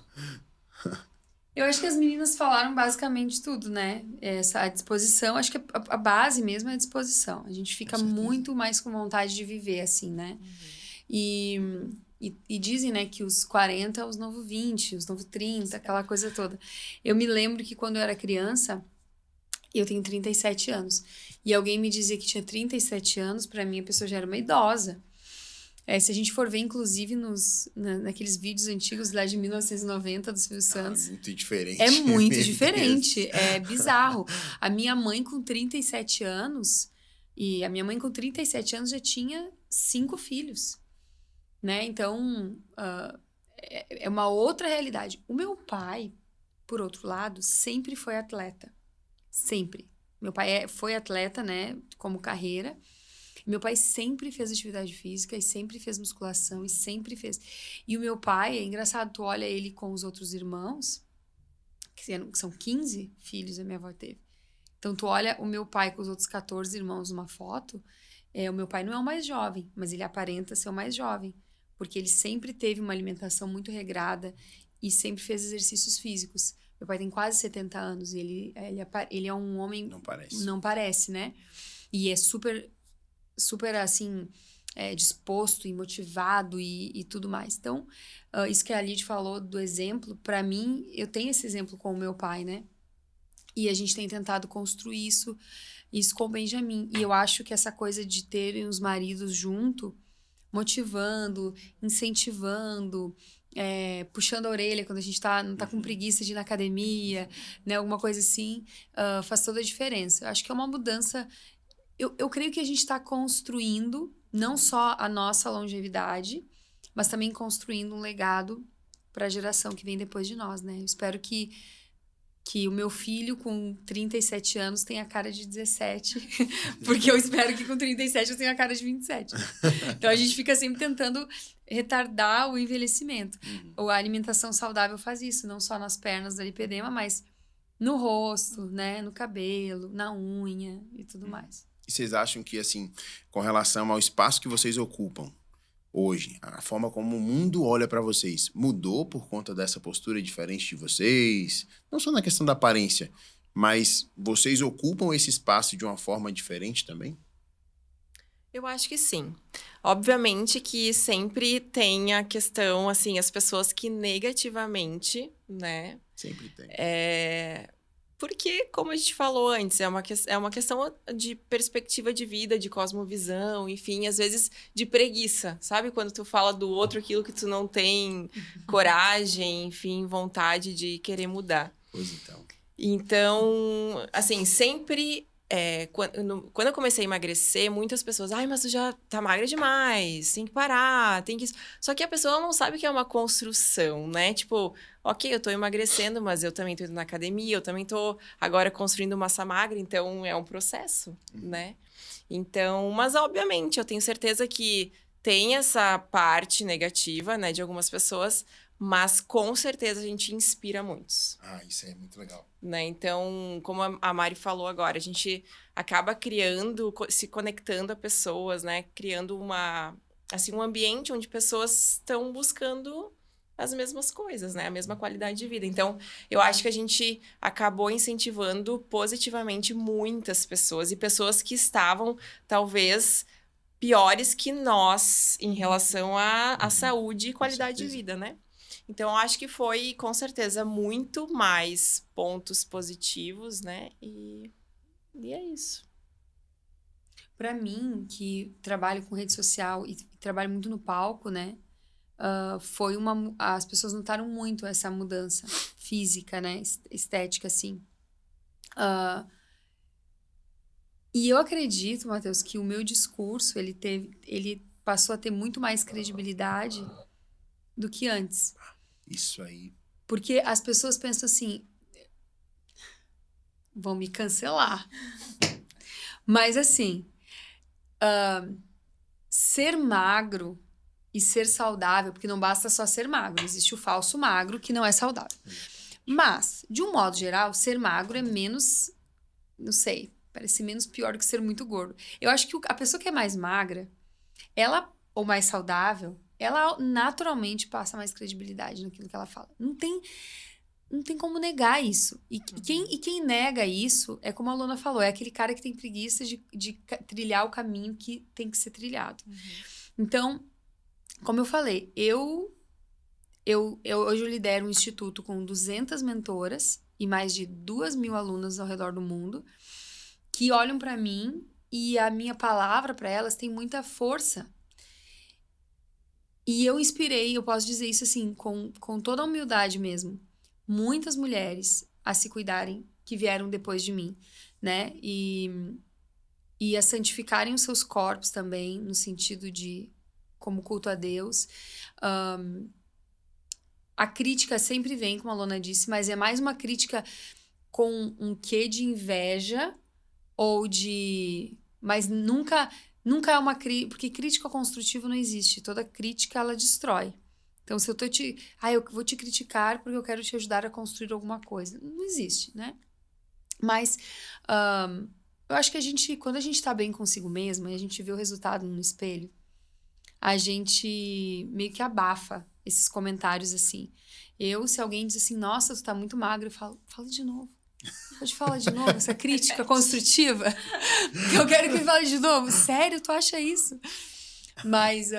Eu acho que as meninas falaram basicamente tudo, né? A disposição, acho que a base mesmo é a disposição. A gente fica muito mais com vontade de viver, assim, né? E dizem, né, que os 40 é os novos 20, os novos 30, aquela coisa toda. Eu me lembro que quando eu era criança, eu tenho 37 anos, e alguém me dizia que tinha 37 anos, pra mim a pessoa já era uma idosa. Se a gente for ver, inclusive, naqueles vídeos antigos lá de 1990 do Silvio Santos... É muito diferente. É muito diferente. É bizarro. A minha mãe com 37 anos... E a minha mãe com 37 anos já tinha 5 filhos. Né? Então, é uma outra realidade. O meu pai, por outro lado, sempre foi atleta. Sempre. Meu pai foi atleta, né? Como carreira... Meu pai sempre fez atividade física e sempre fez musculação e sempre fez. E o meu pai, é engraçado, tu olha ele com os outros irmãos, que são 15 filhos a minha avó teve. Então, tu olha o meu pai com os outros 14 irmãos numa foto, o meu pai não é o mais jovem, mas ele aparenta ser o mais jovem, porque ele sempre teve uma alimentação muito regrada e sempre fez exercícios físicos. Meu pai tem quase 70 anos e ele é um homem... Não parece, né? E é super assim, disposto e motivado e tudo mais. Então, isso que a Lid falou do exemplo, para mim, eu tenho esse exemplo com o meu pai, né? E a gente tem tentado construir isso com o Benjamin. E eu acho que essa coisa de terem os maridos junto, motivando, incentivando, puxando a orelha quando a gente não tá com preguiça de ir na academia, né? Alguma coisa assim, faz toda a diferença. Eu acho que é uma mudança... Eu creio que a gente está construindo não só a nossa longevidade, mas também construindo um legado para a geração que vem depois de nós, né? Eu espero que o meu filho com 37 anos tenha a cara de 17, porque eu espero que com 37 eu tenha a cara de 27. Então a gente fica sempre tentando retardar o envelhecimento. A alimentação saudável faz isso, não só nas pernas do lipedema, mas no rosto, né? No cabelo, na unha e tudo mais. E vocês acham que, assim, com relação ao espaço que vocês ocupam hoje, a forma como o mundo olha para vocês, mudou por conta dessa postura diferente de vocês? Não só na questão da aparência, mas vocês ocupam esse espaço de uma forma diferente também? Eu acho que sim. Obviamente que sempre tem a questão, assim, as pessoas que negativamente, né? Sempre tem. Porque, como a gente falou antes, é uma questão de perspectiva de vida, de cosmovisão, enfim, às vezes de preguiça, sabe? Quando tu fala do outro aquilo que tu não tem coragem, enfim, vontade de querer mudar. Pois então. Então, assim, sempre... quando eu comecei a emagrecer, muitas pessoas... Ai, mas tu já tá magra demais, tem que parar, tem que... Só que a pessoa não sabe que é uma construção, né? Tipo, ok, eu tô emagrecendo, mas eu também tô indo na academia, eu também tô agora construindo massa magra, então é um processo, né? Então, mas obviamente, eu tenho certeza que tem essa parte negativa, né, de algumas pessoas, mas com certeza a gente inspira muitos. Isso é muito legal. Né? Então, como a Mari falou agora, a gente acaba criando, se conectando a pessoas, né? Criando um ambiente onde pessoas estão buscando as mesmas coisas, né? A mesma qualidade de vida. Então, eu acho que a gente acabou incentivando positivamente muitas pessoas e pessoas que estavam, talvez, piores que nós em relação à saúde e qualidade de vida, né? Então, eu acho que foi, com certeza, muito mais pontos positivos, né? E é isso. Pra mim, que trabalho com rede social e trabalho muito no palco, né? As pessoas notaram muito essa mudança física, né? Estética, assim. E eu acredito, Matheus, que o meu discurso, ele passou a ter muito mais credibilidade do que antes. Isso aí. Porque as pessoas pensam assim, vão me cancelar. Mas assim, ser magro e ser saudável, porque não basta só ser magro, existe o falso magro que não é saudável. Mas, de um modo geral, ser magro é menos, não sei, parece menos pior do que ser muito gordo. Eu acho que a pessoa que é mais magra, ou mais saudável, ela naturalmente passa mais credibilidade naquilo que ela fala. Não tem como negar isso. E quem nega isso, é como a Lona falou, é aquele cara que tem preguiça de trilhar o caminho que tem que ser trilhado. Então, como eu falei, hoje eu lidero um instituto com 200 mentoras e mais de 2.000 alunas ao redor do mundo que olham para mim e a minha palavra para elas tem muita força. E eu inspirei, eu posso dizer isso assim, com toda a humildade mesmo, muitas mulheres a se cuidarem que vieram depois de mim, né? E a santificarem os seus corpos também, no sentido de como culto a Deus. A crítica sempre vem, como a Lona disse, mas é mais uma crítica com um quê de inveja ou de... Mas nunca é uma crítica... Porque crítica construtiva não existe. Toda crítica, ela destrói. Então, se eu tô eu vou te criticar porque eu quero te ajudar a construir alguma coisa. Não existe, né? Mas eu acho que quando a gente tá bem consigo mesma e a gente vê o resultado no espelho, a gente meio que abafa esses comentários assim. Se alguém diz assim, nossa, tu tá muito magra, eu falo, fala de novo. Pode falar de novo, essa crítica construtiva? Eu quero que fale de novo. Sério, tu acha isso? Mas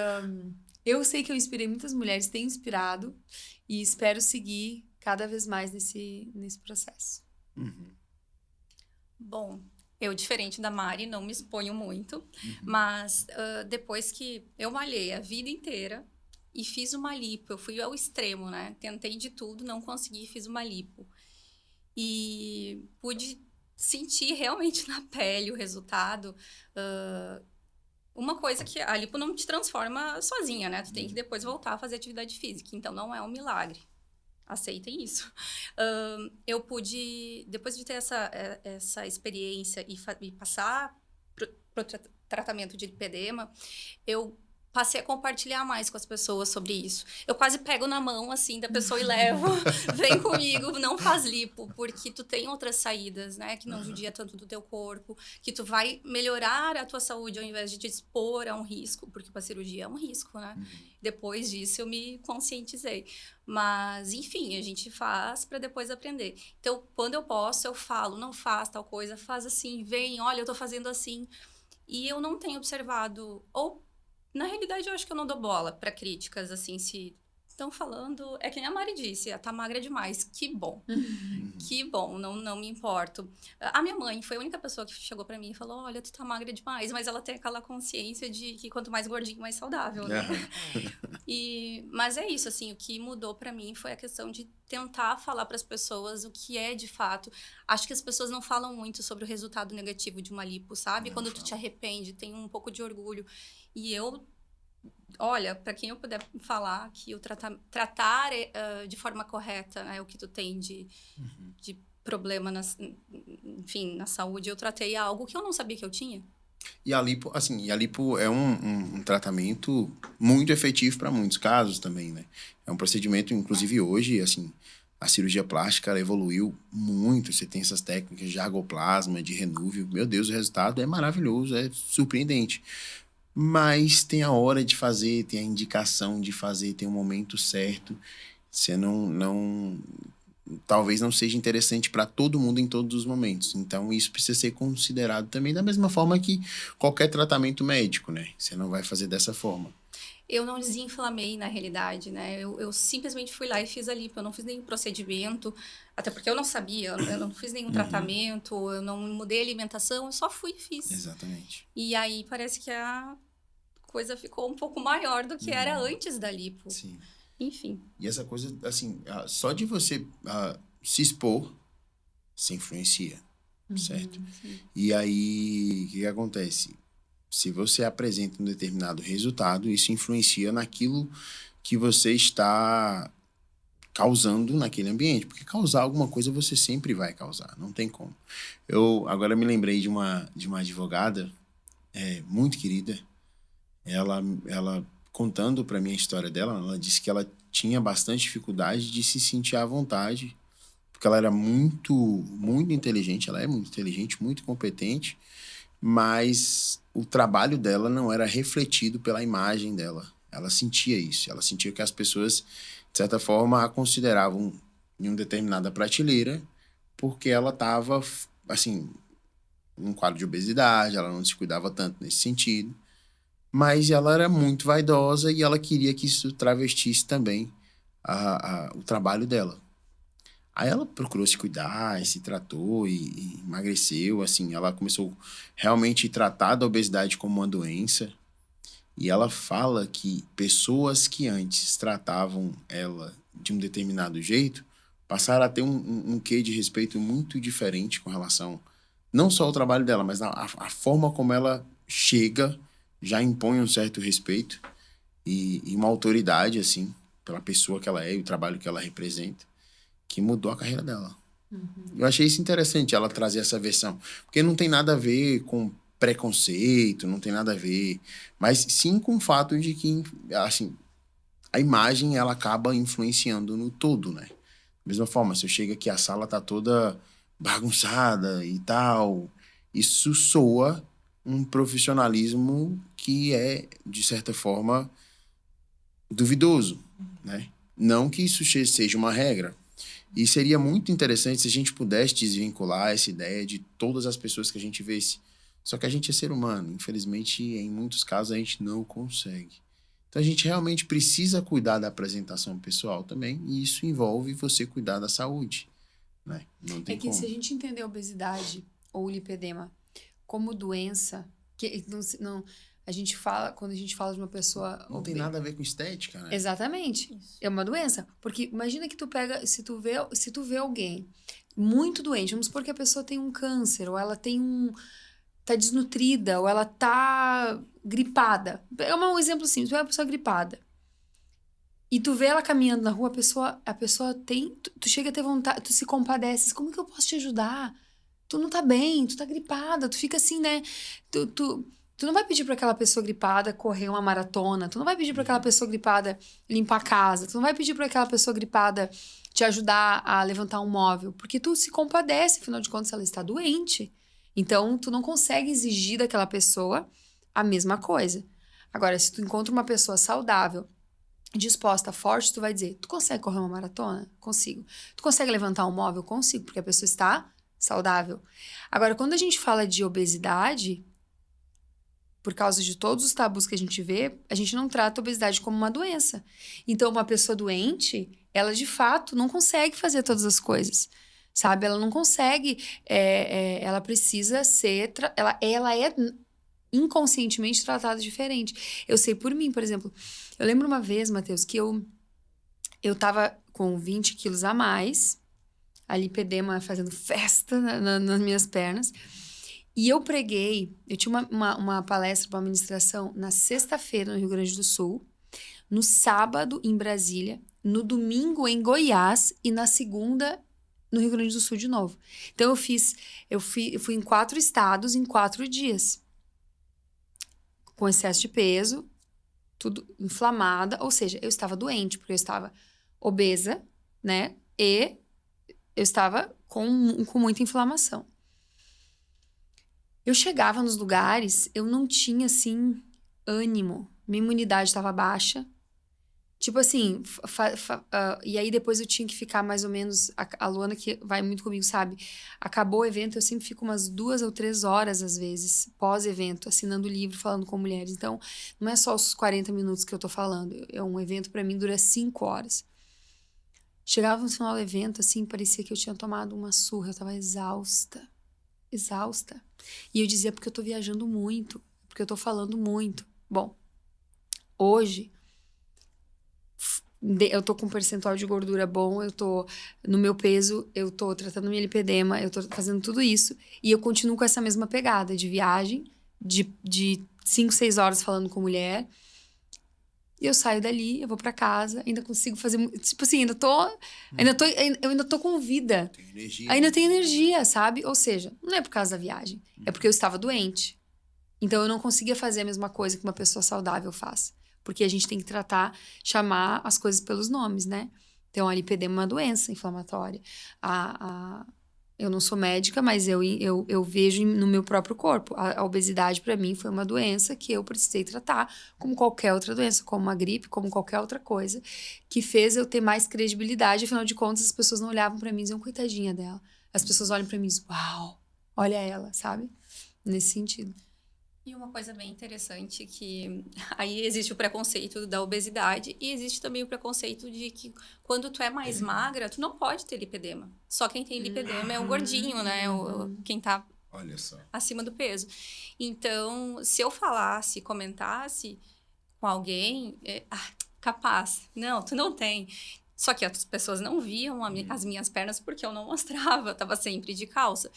eu sei que eu inspirei muitas mulheres, tenho inspirado e espero seguir cada vez mais nesse processo. Bom, eu, diferente da Mari, não me exponho muito, mas depois que eu malhei a vida inteira e fiz uma lipo, eu fui ao extremo, né? Tentei de tudo, não consegui, fiz uma lipo. E pude sentir realmente na pele o resultado. Uma coisa que a lipo não te transforma sozinha, né? Tu tem que depois voltar a fazer atividade física, então não é um milagre. Aceitem isso. Eu pude, depois de ter essa experiência e passar pro tratamento de lipedema, eu passei a compartilhar mais com as pessoas sobre isso. Eu quase pego na mão, assim, da pessoa e levo. Vem comigo, não faz lipo, porque tu tem outras saídas, né? Que não judia tanto do teu corpo, que tu vai melhorar a tua saúde ao invés de te expor a um risco, porque a cirurgia é um risco, né? Depois disso, eu me conscientizei. Mas, enfim, a gente faz para depois aprender. Então, quando eu posso, eu falo, não faz tal coisa, faz assim, vem, olha, eu tô fazendo assim. E eu não tenho observado, ou na realidade, eu acho que eu não dou bola para críticas, assim, se estão falando, é que nem a Mari disse, tá magra demais. Que bom. Que bom, não me importo. A minha mãe foi a única pessoa que chegou pra mim e falou, olha, tu tá magra demais. Mas ela tem aquela consciência de que quanto mais gordinho, mais saudável, né? Mas é isso, assim, o que mudou pra mim foi a questão de tentar falar pras pessoas o que é de fato. Acho que as pessoas não falam muito sobre o resultado negativo de uma lipo, sabe? Quando tu te arrepende, tem um pouco de orgulho. E olha, para quem eu puder falar que o tratar de forma correta, né, o que tu tem de problema, enfim, na saúde, eu tratei algo que eu não sabia que eu tinha. E a lipo é um tratamento muito efetivo para muitos casos também, né? É um procedimento, inclusive hoje, assim, a cirurgia plástica ela evoluiu muito. Você tem essas técnicas de argoplasma, de renúvio. Meu Deus, o resultado é maravilhoso, é surpreendente. Mas tem a hora de fazer, tem a indicação de fazer, tem o momento certo. Você talvez não seja interessante para todo mundo em todos os momentos. Então, isso precisa ser considerado também da mesma forma que qualquer tratamento médico, né? Você não vai fazer dessa forma. Eu não desinflamei, na realidade, né? Eu simplesmente fui lá e fiz a lipo. Eu não fiz nenhum procedimento, até porque eu não sabia. Eu não fiz nenhum tratamento, eu não mudei a alimentação, eu só fui e fiz. Exatamente. E aí, parece que a coisa ficou um pouco maior do que era antes da lipo. Sim. Enfim. E essa coisa, assim, só de você se expor, se influencia, certo? Sim. E aí, o que acontece? Se você apresenta um determinado resultado, isso influencia naquilo que você está causando naquele ambiente. Porque causar alguma coisa você sempre vai causar, não tem como. Eu agora me lembrei de uma advogada muito querida. Ela contando para mim a história dela, ela disse que ela tinha bastante dificuldade de se sentir à vontade, porque ela era muito, muito inteligente, ela é muito inteligente, muito competente, mas o trabalho dela não era refletido pela imagem dela. Ela sentia isso, ela sentia que as pessoas, de certa forma, a consideravam em uma determinada prateleira, porque ela estava, assim, num quadro de obesidade, ela não se cuidava tanto nesse sentido. Mas ela era muito vaidosa e ela queria que isso travestisse também o trabalho dela. Aí ela procurou se cuidar, se tratou e emagreceu, assim, ela começou realmente a tratar da obesidade como uma doença. E ela fala que pessoas que antes tratavam ela de um determinado jeito passaram a ter um quê de respeito muito diferente com relação, não só ao trabalho dela, mas a forma como ela chega já impõe um certo respeito e uma autoridade, assim, pela pessoa que ela é e o trabalho que ela representa, que mudou a carreira dela. Eu achei isso interessante, ela trazer essa versão. Porque não tem nada a ver com preconceito, não tem nada a ver, mas sim com o fato de que, assim, a imagem, ela acaba influenciando no todo, né? Da mesma forma, se eu chego aqui, a sala tá toda bagunçada e tal, isso soa um profissionalismo que é, de certa forma, duvidoso, né? Não que isso seja uma regra. E seria muito interessante se a gente pudesse desvincular essa ideia de todas as pessoas que a gente vê. Só que a gente é ser humano. Infelizmente, em muitos casos, a gente não consegue. Então, a gente realmente precisa cuidar da apresentação pessoal também. E isso envolve você cuidar da saúde, né? Não tem como. Se a gente entender a obesidade ou o lipedema como doença, que não a gente fala, quando a gente fala de uma pessoa... Não tem nada a ver com estética, né? Exatamente. Isso. É uma doença. Porque imagina que tu pega... Se tu vê alguém muito doente, vamos supor que a pessoa tem um câncer, ou ela tem tá desnutrida, ou ela tá gripada. É um exemplo simples. Tu vê uma pessoa gripada. E tu vê ela caminhando na rua, a pessoa tem... Tu chega a ter vontade, tu se compadeces. Como que eu posso te ajudar? Tu não tá bem, tu tá gripada. Tu fica assim, né? Tu não vai pedir para aquela pessoa gripada correr uma maratona. Tu não vai pedir para aquela pessoa gripada limpar a casa. Tu não vai pedir para aquela pessoa gripada te ajudar a levantar um móvel. Porque tu se compadece, afinal de contas, ela está doente. Então, tu não consegue exigir daquela pessoa a mesma coisa. Agora, se tu encontra uma pessoa saudável, disposta, forte, tu vai dizer, tu consegue correr uma maratona? Consigo. Tu consegue levantar um móvel? Consigo, porque a pessoa está saudável. Agora, quando a gente fala de obesidade... por causa de todos os tabus que a gente vê, a gente não trata a obesidade como uma doença. Então, uma pessoa doente, ela de fato não consegue fazer todas as coisas, sabe? Ela não consegue, ela precisa ser, ela é inconscientemente tratada diferente. Eu sei por mim, por exemplo, eu lembro uma vez, Matheus, que eu tava com 20 quilos a mais, a lipedema fazendo festa nas minhas pernas. E eu tinha uma palestra, uma ministração na sexta-feira no Rio Grande do Sul, no sábado em Brasília, no domingo em Goiás e na segunda no Rio Grande do Sul de novo. Então eu fui em 4 estados em 4 dias, com excesso de peso, tudo inflamada, ou seja, eu estava doente, porque eu estava obesa, né? E eu estava com muita inflamação. Eu chegava nos lugares, eu não tinha, assim, ânimo. Minha imunidade estava baixa. Tipo assim, e aí depois eu tinha que ficar mais ou menos... A Luana, que vai muito comigo, sabe? Acabou o evento, eu sempre fico umas 2 ou 3 horas, às vezes, pós-evento, assinando livro, falando com mulheres. Então, não é só os 40 minutos que eu tô falando. Um evento, pra mim, dura 5 horas. Chegava no final do evento, assim, parecia que eu tinha tomado uma surra. Eu tava exausta. E eu dizia, porque eu tô viajando muito, porque eu tô falando muito. Bom, hoje, eu tô com um percentual de gordura bom, eu tô no meu peso, eu tô tratando minha lipedema, eu tô fazendo tudo isso, e eu continuo com essa mesma pegada de viagem, de 5, 6 horas falando com mulher. E eu saio dali, eu vou pra casa, ainda consigo fazer... Tipo assim, eu ainda tô com vida. Tem energia. Ainda tenho energia, sabe? Ou seja, não é por causa da viagem. É porque eu estava doente. Então, eu não conseguia fazer a mesma coisa que uma pessoa saudável faz. Porque a gente tem que chamar as coisas pelos nomes, né? Então, a lipedema é uma doença inflamatória. Eu não sou médica, mas eu vejo no meu próprio corpo. A obesidade, para mim, foi uma doença que eu precisei tratar, como qualquer outra doença, como uma gripe, como qualquer outra coisa, que fez eu ter mais credibilidade. Afinal de contas, as pessoas não olhavam para mim e diziam, coitadinha dela. As pessoas olham para mim e dizem, uau, olha ela, sabe? Nesse sentido. E uma coisa bem interessante que aí existe o preconceito da obesidade e existe também o preconceito de que quando tu é mais magra, tu não pode ter lipedema. Só quem tem lipedema é o gordinho, né? Quem tá Olha só. acima do peso. Então, se eu comentasse com alguém, capaz. Não, tu não tem. Só que as pessoas não viam as minhas pernas porque eu não mostrava, tava sempre de calça.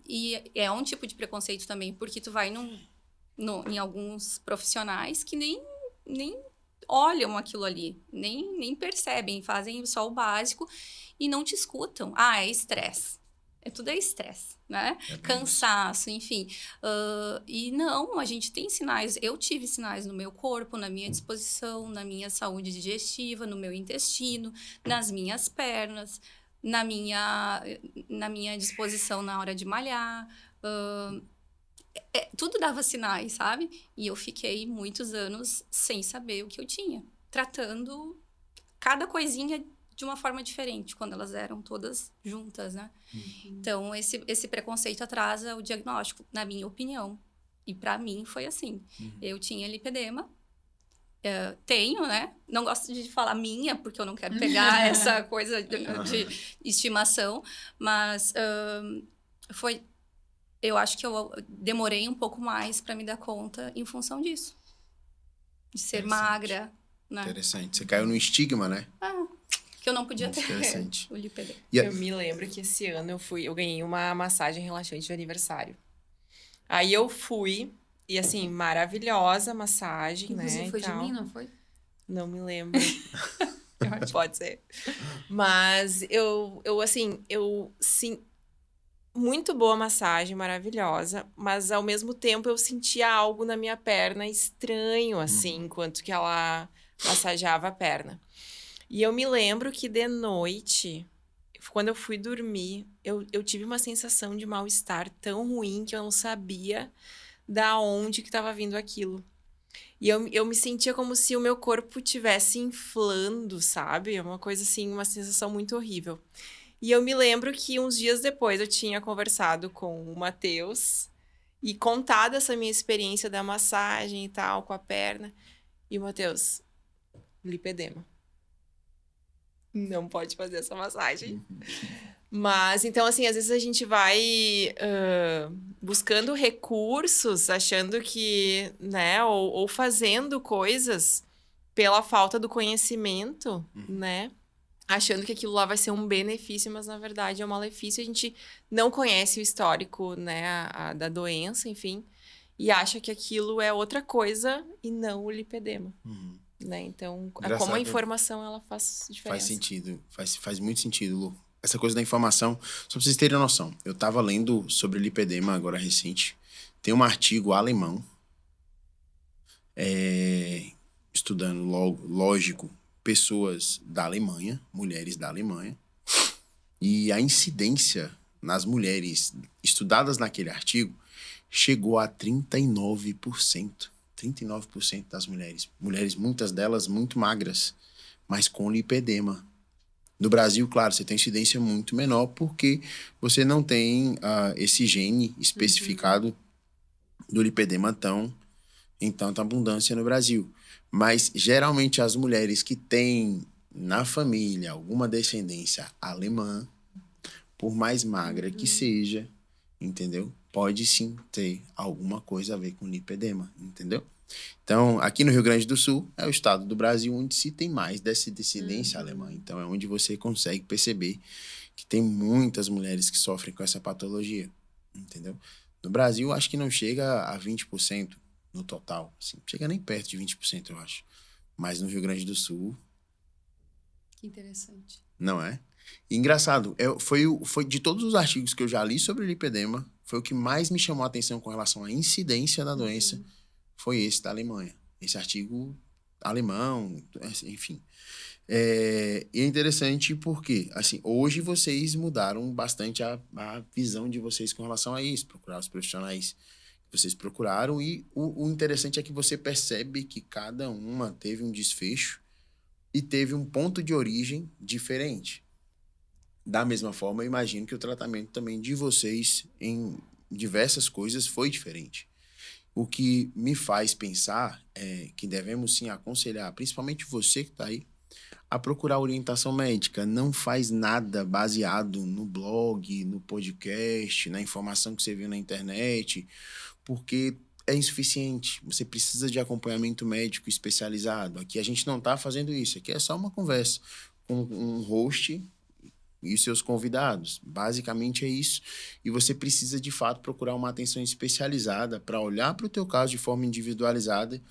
E é um tipo de preconceito também, porque tu vai em alguns profissionais que nem olham aquilo ali, nem percebem, fazem só o básico e não te escutam. É estresse. Tudo é estresse, né? Cansaço, enfim. E não, a gente tem sinais. Eu tive sinais no meu corpo, na minha disposição, na minha saúde digestiva, no meu intestino, nas minhas pernas, na minha disposição na hora de malhar. Tudo dava sinais, sabe? E eu fiquei muitos anos sem saber o que eu tinha. Tratando cada coisinha de uma forma diferente, quando elas eram todas juntas, né? Então, esse preconceito atrasa o diagnóstico, na minha opinião. E para mim foi assim. Eu tinha lipedema, tenho, né? Não gosto de falar minha, porque eu não quero pegar essa coisa de estimação, mas eu acho que eu demorei um pouco mais para me dar conta em função disso. De ser magra, né? Interessante. Você caiu no estigma, né? Que eu não podia ter interessante. o lipedema. Eu me lembro que esse ano eu ganhei uma massagem relaxante de aniversário. Aí eu fui, e assim, maravilhosa massagem, inclusive, né? foi de mim, não foi? Não me lembro. Pode ser. Mas sim, muito boa massagem, maravilhosa, mas ao mesmo tempo eu sentia algo na minha perna estranho, assim, enquanto que ela massageava a perna. E eu me lembro que de noite, quando eu fui dormir, eu tive uma sensação de mal-estar tão ruim que eu não sabia da onde que estava vindo aquilo. E eu me sentia como se o meu corpo estivesse inflando, sabe? Uma coisa assim, uma sensação muito horrível. E eu me lembro que uns dias depois eu tinha conversado com o Matheus e contar dessa minha experiência da massagem e tal, com a perna. E o Matheus, lipedema. Não pode fazer essa massagem. Mas, então, assim, às vezes a gente vai buscando recursos, achando que, né, ou fazendo coisas pela falta do conhecimento, né? Achando que aquilo lá vai ser um benefício, mas na verdade é um malefício. A gente não conhece o histórico, né, da doença, enfim, e acha que aquilo é outra coisa e não o lipedema, né? Então, como a informação ela faz diferença. Faz sentido, faz muito sentido, Lu. Essa coisa da informação, só pra vocês terem noção, eu tava lendo sobre lipedema agora recente, tem um artigo alemão, estudando, lógico, pessoas da Alemanha, mulheres da Alemanha, e a incidência nas mulheres estudadas naquele artigo chegou a 39%. 39% das mulheres, muitas delas muito magras, mas com lipedema. No Brasil, claro, você tem incidência muito menor porque você não tem esse gene especificado do lipedema em tanta abundância no Brasil. Mas, geralmente, as mulheres que têm na família alguma descendência alemã, por mais magra que seja, entendeu? Pode sim ter alguma coisa a ver com lipedema, entendeu? Então, aqui no Rio Grande do Sul, é o estado do Brasil onde se tem mais dessa descendência alemã. Então, é onde você consegue perceber que tem muitas mulheres que sofrem com essa patologia, entendeu? No Brasil, acho que não chega a 20%. No total, assim, chega nem perto de 20%, eu acho. Mas no Rio Grande do Sul... Que interessante. Não é? E engraçado, foi de todos os artigos que eu já li sobre lipedema, foi o que mais me chamou a atenção com relação à incidência da doença, foi esse da Alemanha. Esse artigo alemão, enfim. E é interessante porque, assim, hoje vocês mudaram bastante a visão de vocês com relação a isso, procurar os profissionais vocês procuraram, e o interessante é que você percebe que cada uma teve um desfecho e teve um ponto de origem diferente. Da mesma forma, eu imagino que o tratamento também de vocês em diversas coisas foi diferente. O que me faz pensar é que devemos sim aconselhar, principalmente você que está aí, a procurar orientação médica. Não faz nada baseado no blog, no podcast, na informação que você viu na internet, porque é insuficiente. Você precisa de acompanhamento médico especializado. Aqui a gente não está fazendo isso. Aqui é só uma conversa com um host e seus convidados. Basicamente é isso. E você precisa, de fato, procurar uma atenção especializada para olhar para o teu caso de forma individualizada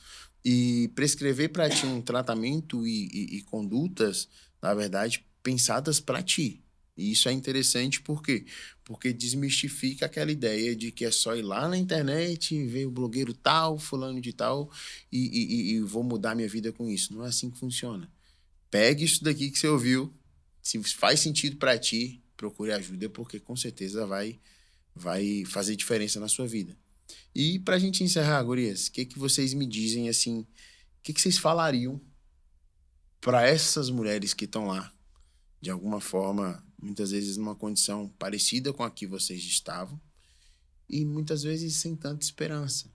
e prescrever para ti um tratamento e condutas, na verdade, pensadas para ti. E isso é interessante por quê? Porque desmistifica aquela ideia de que é só ir lá na internet, ver o blogueiro tal, fulano de tal, e vou mudar minha vida com isso. Não é assim que funciona. Pegue isso daqui que você ouviu, se faz sentido para ti, procure ajuda, porque com certeza vai fazer diferença na sua vida. E pra gente encerrar, gurias, o que vocês me dizem, assim, o que vocês falariam para essas mulheres que estão lá, de alguma forma, muitas vezes numa condição parecida com a que vocês estavam, e muitas vezes sem tanta esperança.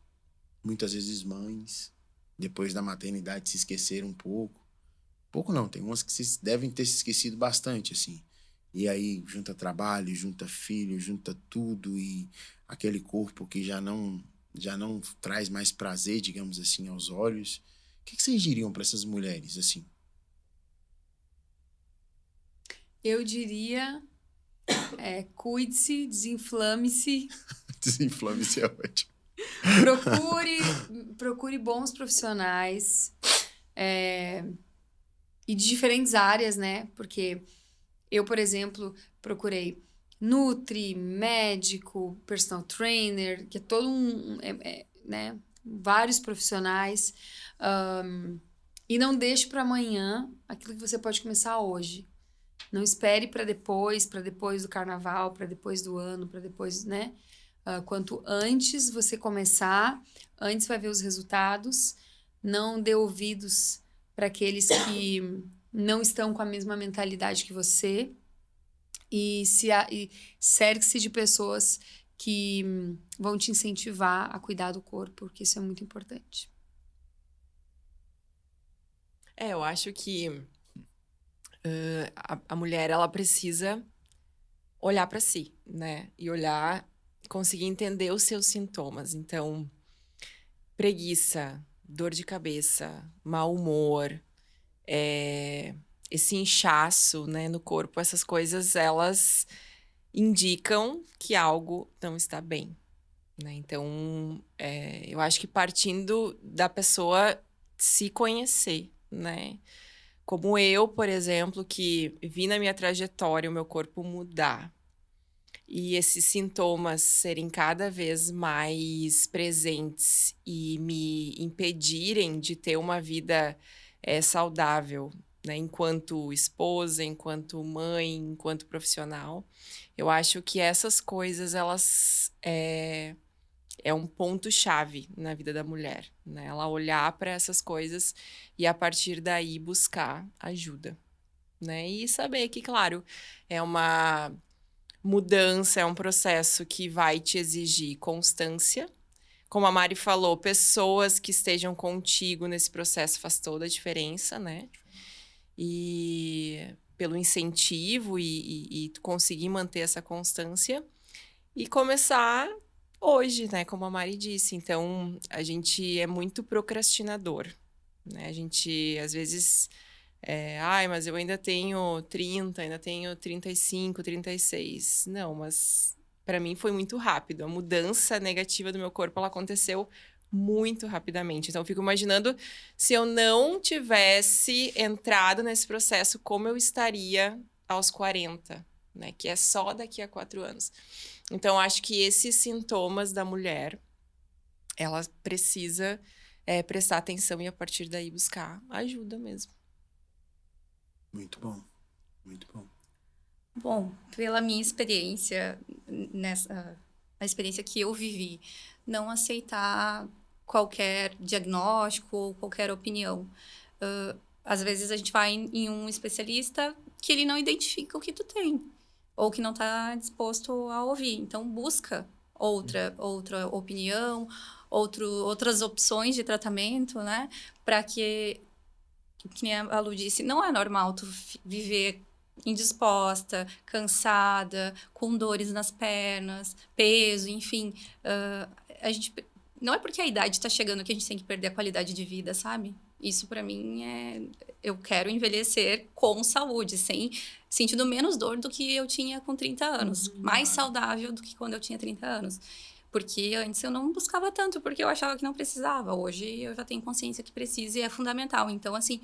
Muitas vezes mães, depois da maternidade, se esqueceram um pouco. Pouco não, tem umas que devem ter se esquecido bastante, assim. E aí junta trabalho, junta filho, junta tudo, e aquele corpo que já não traz mais prazer, digamos assim, aos olhos. O que vocês diriam para essas mulheres, assim? Eu diria, cuide-se, desinflame-se. Desinflame-se é ótimo. Procure bons profissionais e de diferentes áreas, né? Porque eu, por exemplo, procurei nutri, médico, personal trainer, que é todo né? Vários profissionais. E não deixe para amanhã aquilo que você pode começar hoje. Não espere para depois do carnaval, para depois do ano, para depois, né? Quanto antes você começar, antes vai ver os resultados. Não dê ouvidos para aqueles que não estão com a mesma mentalidade que você. E cerque-se de pessoas que vão te incentivar a cuidar do corpo, porque isso é muito importante. Eu acho que a mulher, ela precisa olhar para si, né? E conseguir entender os seus sintomas. Então, preguiça, dor de cabeça, mau humor, esse inchaço, né, no corpo, essas coisas, elas indicam que algo não está bem, né? Então, eu acho que partindo da pessoa se conhecer, né? Como eu, por exemplo, que vi na minha trajetória o meu corpo mudar e esses sintomas serem cada vez mais presentes e me impedirem de ter uma vida saudável, né? Enquanto esposa, enquanto mãe, enquanto profissional. Eu acho que essas coisas, elas é um ponto-chave na vida da mulher, né? Ela olhar para essas coisas e, a partir daí, buscar ajuda, né? E saber que, claro, é uma mudança, é um processo que vai te exigir constância. Como a Mari falou, pessoas que estejam contigo nesse processo faz toda a diferença, né? E pelo incentivo e conseguir manter essa constância e começar hoje, né? Como a Mari disse. Então, a gente é muito procrastinador, né? A gente, às vezes, mas eu ainda tenho 30, ainda tenho 35, 36. Não, mas para mim foi muito rápido. A mudança negativa do meu corpo, ela aconteceu muito rapidamente. Então, eu fico imaginando se eu não tivesse entrado nesse processo, como eu estaria aos 40, né? Que é só daqui a 4 anos. Então, acho que esses sintomas da mulher, ela precisa prestar atenção e, a partir daí, buscar ajuda mesmo. Muito bom, muito bom. Bom, pela minha experiência, a experiência que eu vivi, não aceitar qualquer diagnóstico ou qualquer opinião. Às vezes a gente vai em um especialista que ele não identifica o que tu tem, ou que não está disposto a ouvir. Então, busca outra opinião, outras opções de tratamento, né? Para que nem a Lu disse, não é normal tu viver indisposta, cansada, com dores nas pernas, peso, enfim. A gente, não é porque a idade está chegando que a gente tem que perder a qualidade de vida, sabe? Isso, para mim, eu quero envelhecer com saúde, sentindo menos dor do que eu tinha com 30 anos. Mais saudável do que quando eu tinha 30 anos. Porque antes eu não buscava tanto, porque eu achava que não precisava. Hoje eu já tenho consciência que precisa e é fundamental. Então, assim,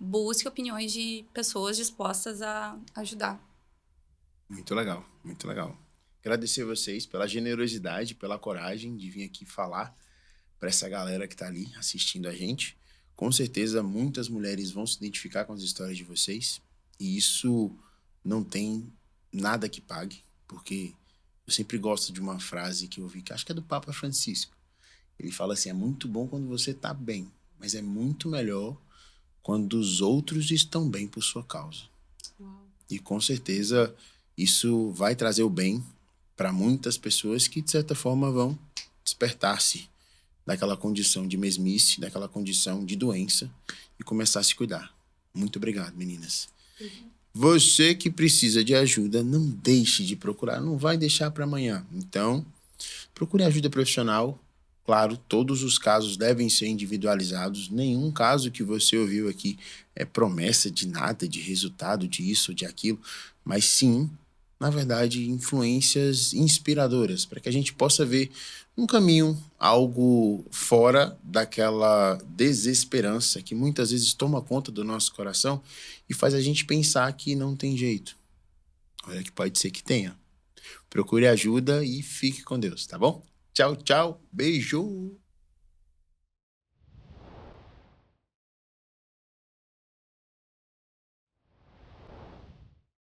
busque opiniões de pessoas dispostas a ajudar. Muito legal, muito legal. Agradecer a vocês pela generosidade, pela coragem de vir aqui falar para essa galera que está ali assistindo a gente. Com certeza, muitas mulheres vão se identificar com as histórias de vocês. E isso não tem nada que pague, porque eu sempre gosto de uma frase que eu ouvi, que acho que é do Papa Francisco. Ele fala assim, é muito bom quando você está bem, mas é muito melhor quando os outros estão bem por sua causa. Uau. E com certeza isso vai trazer o bem para muitas pessoas que, de certa forma, vão despertar-se daquela condição de mesmice, daquela condição de doença e começar a se cuidar. Muito obrigado, meninas. Você que precisa de ajuda, não deixe de procurar, não vai deixar para amanhã. Então, procure ajuda profissional. Claro, todos os casos devem ser individualizados. Nenhum caso que você ouviu aqui é promessa de nada, de resultado, de isso, de aquilo. Mas sim, na verdade, influências inspiradoras, para que a gente possa ver um caminho, algo fora daquela desesperança que muitas vezes toma conta do nosso coração e faz a gente pensar que não tem jeito. Olha que pode ser que tenha. Procure ajuda e fique com Deus, tá bom? Tchau, tchau. Beijo.